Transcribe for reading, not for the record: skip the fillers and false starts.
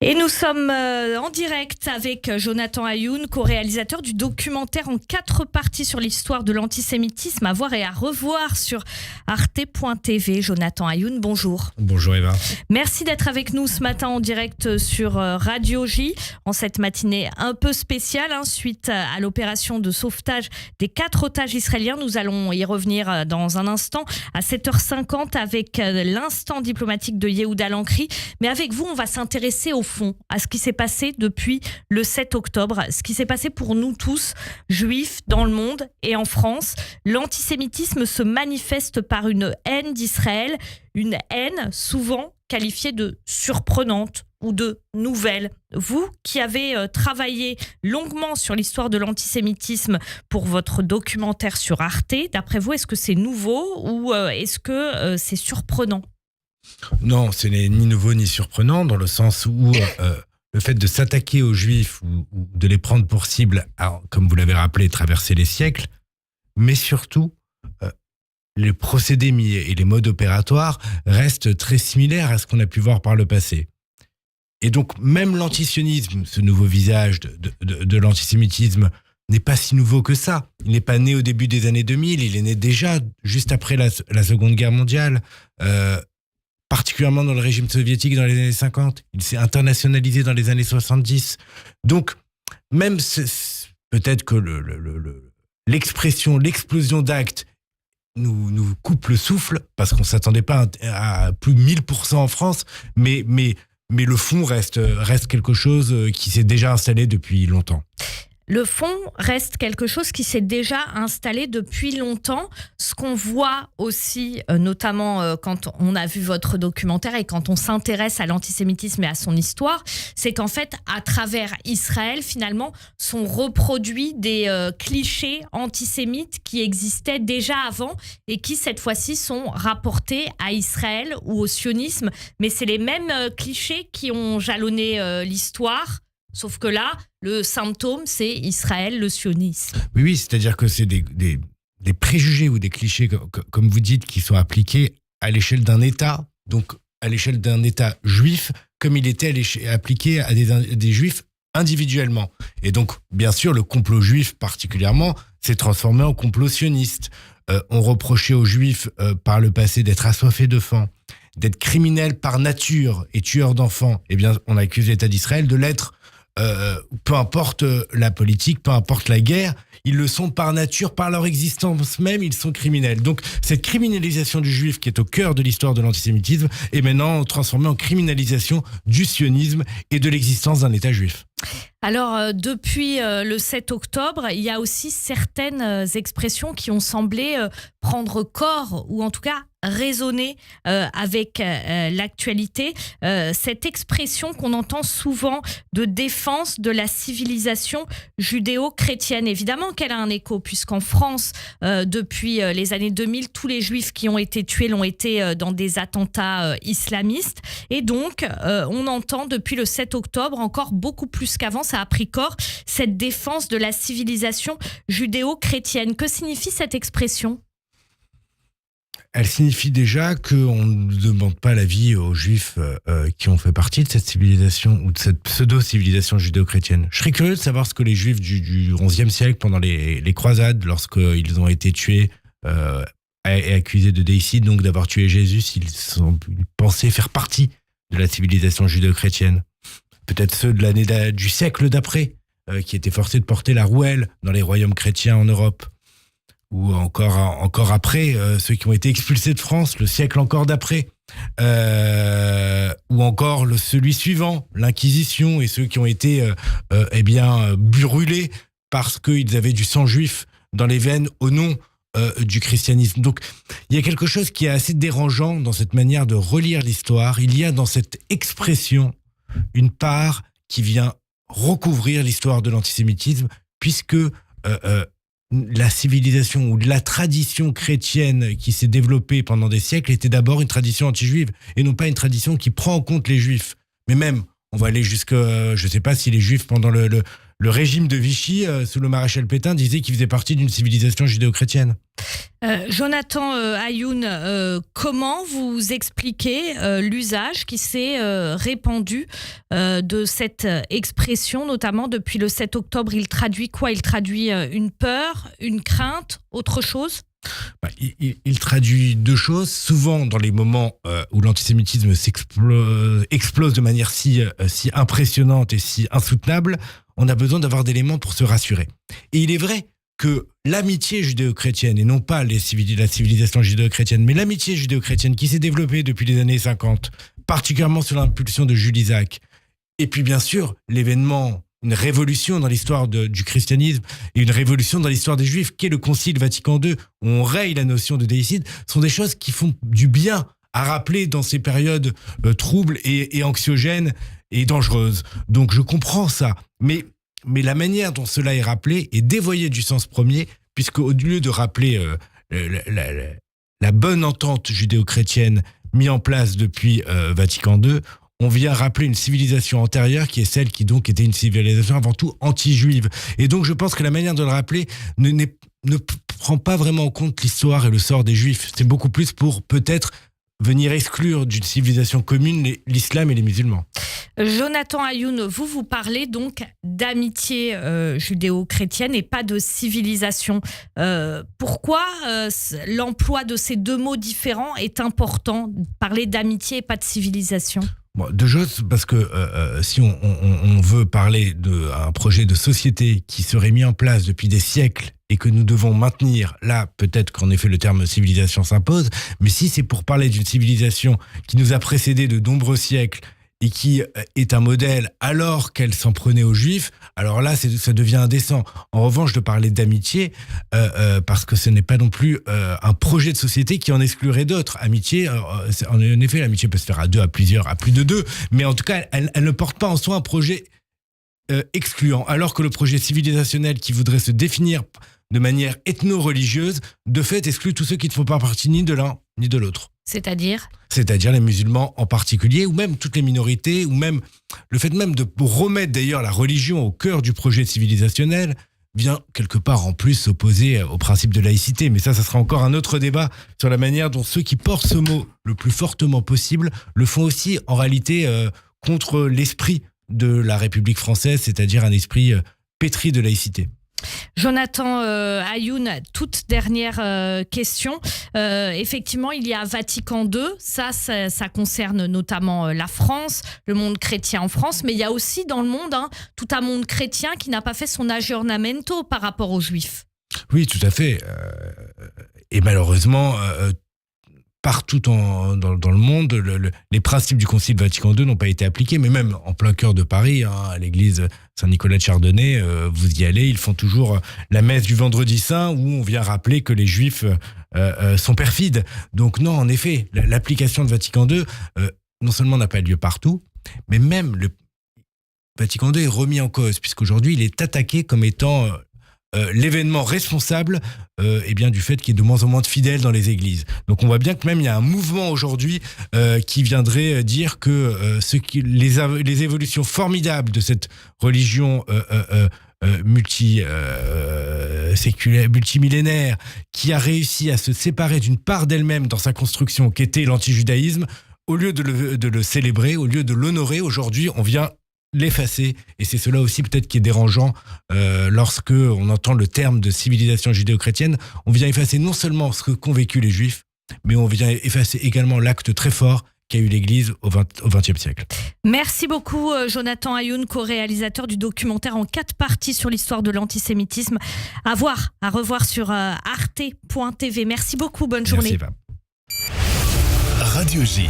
Et nous sommes en direct avec Jonathan Ayoun, co-réalisateur du documentaire en 4 parties sur l'histoire de l'antisémitisme à voir et à revoir sur arte.tv. Jonathan Ayoun, bonjour. Bonjour Eva. Merci d'être avec nous ce matin en direct sur Radio J, en cette matinée un peu spéciale, suite à l'opération de sauvetage des 4 otages israéliens. Nous allons y revenir dans un instant à 7h50 avec l'instant diplomatique de Yehuda Lankri. Mais avec vous, on va s'intéresser au fond, à ce qui s'est passé depuis le 7 octobre, ce qui s'est passé pour nous tous, juifs dans le monde et en France. L'antisémitisme se manifeste par une haine d'Israël, une haine souvent qualifiée de surprenante ou de nouvelle. Vous qui avez travaillé longuement sur l'histoire de l'antisémitisme pour votre documentaire sur Arte, d'après vous, est-ce que c'est nouveau ou est-ce que c'est surprenant ? Non, ce n'est ni nouveau ni surprenant, dans le sens où le fait de s'attaquer aux Juifs ou de les prendre pour cible a, comme vous l'avez rappelé, traversé les siècles, mais surtout, les procédés et les modes opératoires restent très similaires à ce qu'on a pu voir par le passé. Et donc, même l'antisionisme, ce nouveau visage de l'antisémitisme, n'est pas si nouveau que ça. Il n'est pas né au début des années 2000, il est né déjà juste après la Seconde Guerre mondiale, particulièrement dans le régime soviétique dans les années 50. Il s'est internationalisé dans les années 70. Donc, même peut-être que l'explosion d'actes nous coupe le souffle, parce qu'on ne s'attendait pas à plus de 1000% en France, mais le fond reste quelque chose qui s'est déjà installé depuis longtemps. Le fond reste quelque chose qui s'est déjà installé depuis longtemps. Ce qu'on voit aussi, notamment quand on a vu votre documentaire et quand on s'intéresse à l'antisémitisme et à son histoire, c'est qu'en fait, à travers Israël, finalement, sont reproduits des clichés antisémites qui existaient déjà avant et qui, cette fois-ci, sont rapportés à Israël ou au sionisme. Mais c'est les mêmes clichés qui ont jalonné l'histoire. Sauf que là, le symptôme, c'est Israël, le sionisme. Oui, c'est-à-dire que c'est des préjugés ou des clichés, comme vous dites, qui sont appliqués à l'échelle d'un État, donc à l'échelle d'un État juif, comme il était appliqué à des juifs individuellement. Et donc, bien sûr, le complot juif particulièrement s'est transformé en complot sioniste. On reprochait aux juifs par le passé d'être assoiffés de faim, d'être criminels par nature et tueurs d'enfants. Eh bien, on accuse l'État d'Israël de l'être. Peu importe la politique, peu importe la guerre, ils le sont par nature, par leur existence même, ils sont criminels. Donc cette criminalisation du juif qui est au cœur de l'histoire de l'antisémitisme est maintenant transformée en criminalisation du sionisme et de l'existence d'un État juif. Alors, depuis le 7 octobre, il y a aussi certaines expressions qui ont semblé prendre corps, ou en tout cas résonner avec l'actualité. Cette expression qu'on entend souvent de défense de la civilisation judéo-chrétienne, évidemment qu'elle a un écho, puisqu'en France, depuis les années 2000, tous les juifs qui ont été tués l'ont été dans des attentats islamistes. Et donc, on entend depuis le 7 octobre, encore beaucoup plus qu'avant, ça a pris corps, cette défense de la civilisation judéo-chrétienne. Que signifie cette expression ? Elle signifie déjà qu'on ne demande pas l'avis aux juifs qui ont fait partie de cette civilisation ou de cette pseudo-civilisation judéo-chrétienne. Je serais curieux de savoir ce que les juifs du XIe siècle, pendant les croisades, lorsqu'ils ont été tués et accusés de déicide, donc d'avoir tué Jésus, ils pensaient faire partie de la civilisation judéo-chrétienne. Peut-être ceux du siècle d'après, qui étaient forcés de porter la rouelle dans les royaumes chrétiens en Europe. Ou encore après, ceux qui ont été expulsés de France, le siècle encore d'après. Ou encore celui suivant, l'Inquisition, et ceux qui ont été brûlés parce qu'ils avaient du sang juif dans les veines au nom du christianisme. Donc, il y a quelque chose qui est assez dérangeant dans cette manière de relire l'histoire. Il y a dans cette expression une part qui vient recouvrir l'histoire de l'antisémitisme, puisque la civilisation ou la tradition chrétienne qui s'est développée pendant des siècles était d'abord une tradition anti-juive et non pas une tradition qui prend en compte les juifs. Mais même, on va aller jusqu'à, je ne sais pas si les juifs pendant le régime de Vichy, sous le maréchal Pétain, disait qu'il faisait partie d'une civilisation judéo-chrétienne. Jonathan Ayoun, comment vous expliquez l'usage qui s'est répandu de cette expression, notamment depuis le 7 octobre? Il traduit quoi? Il traduit une peur, une crainte, autre chose? Il traduit deux choses. Souvent, dans les moments où l'antisémitisme explose de manière si impressionnante et si insoutenable, on a besoin d'avoir d'éléments pour se rassurer. Et il est vrai que l'amitié judéo-chrétienne, et non pas la civilisation judéo-chrétienne, mais l'amitié judéo-chrétienne qui s'est développée depuis les années 50, particulièrement sous l'impulsion de Jules Isaac, et puis bien sûr l'événement, une révolution dans l'histoire du christianisme et une révolution dans l'histoire des Juifs, qu'est le Concile Vatican II, où on raye la notion de déicide, sont des choses qui font du bien à rappeler dans ces périodes troubles et anxiogènes et dangereuses. Donc je comprends ça, mais la manière dont cela est rappelé est dévoyée du sens premier, puisque au lieu de rappeler la bonne entente judéo-chrétienne mise en place depuis Vatican II, on vient rappeler une civilisation antérieure qui est celle qui donc était une civilisation avant tout anti-juive. Et donc je pense que la manière de le rappeler ne prend pas vraiment en compte l'histoire et le sort des Juifs. C'est beaucoup plus pour peut-être venir exclure d'une civilisation commune l'islam et les musulmans. Jonathan Ayoun, vous parlez donc d'amitié judéo-chrétienne et pas de civilisation. Pourquoi l'emploi de ces deux mots différents est important? Parler d'amitié et pas de civilisation? Deux choses, parce que si on veut parler d'un projet de société qui serait mis en place depuis des siècles et que nous devons maintenir, là peut-être qu'en effet le terme civilisation s'impose, mais si c'est pour parler d'une civilisation qui nous a précédés de nombreux siècles et qui est un modèle alors qu'elle s'en prenait aux Juifs, alors là, ça devient indécent. En revanche, de parler d'amitié, parce que ce n'est pas non plus un projet de société qui en exclurait d'autres. Amitié, en effet, l'amitié peut se faire à deux, à plusieurs, à plus de deux, mais en tout cas, elle ne porte pas en soi un projet excluant, alors que le projet civilisationnel qui voudrait se définir de manière ethno-religieuse, de fait, exclut tous ceux qui ne font pas partie ni de l'un ni de l'autre. C'est-à-dire les musulmans en particulier, ou même toutes les minorités, ou même le fait même de remettre d'ailleurs la religion au cœur du projet civilisationnel vient quelque part en plus s'opposer au principe de laïcité. Mais ça sera encore un autre débat sur la manière dont ceux qui portent ce mot le plus fortement possible le font aussi en réalité contre l'esprit de la République française, c'est-à-dire un esprit pétri de laïcité. Jonathan Ayoun, toute dernière question. Effectivement, il y a Vatican II, ça concerne notamment la France, le monde chrétien en France, mais il y a aussi dans le monde tout un monde chrétien qui n'a pas fait son aggiornamento par rapport aux Juifs. Oui, tout à fait. Et malheureusement, partout dans le monde, les principes du Concile Vatican II n'ont pas été appliqués, mais même en plein cœur de Paris, à l'église Saint-Nicolas de Chardonnay, vous y allez, ils font toujours la messe du Vendredi Saint où on vient rappeler que les Juifs sont perfides. Donc non, en effet, l'application de Vatican II, non seulement n'a pas lieu partout, mais même le Vatican II est remis en cause, puisqu'aujourd'hui, il est attaqué comme étant l'événement responsable du fait qu'il y ait de moins en moins de fidèles dans les églises. Donc on voit bien que même il y a un mouvement aujourd'hui qui viendrait dire que les évolutions formidables de cette religion multimillénaire qui a réussi à se séparer d'une part d'elle-même dans sa construction qu'était l'antijudaïsme, au lieu de le célébrer, au lieu de l'honorer, aujourd'hui on vient l'effacer, et c'est cela aussi peut-être qui est dérangeant lorsque on entend le terme de civilisation judéo-chrétienne. On vient effacer non seulement ce qu'ont vécu les Juifs, mais on vient effacer également l'acte très fort qu'a eu l'Église au XXe siècle. Merci beaucoup Jonathan Ayoun, co-réalisateur du documentaire en 4 parties sur l'histoire de l'antisémitisme. À revoir sur arte.tv. Merci beaucoup, bonne journée. Merci, Radio J.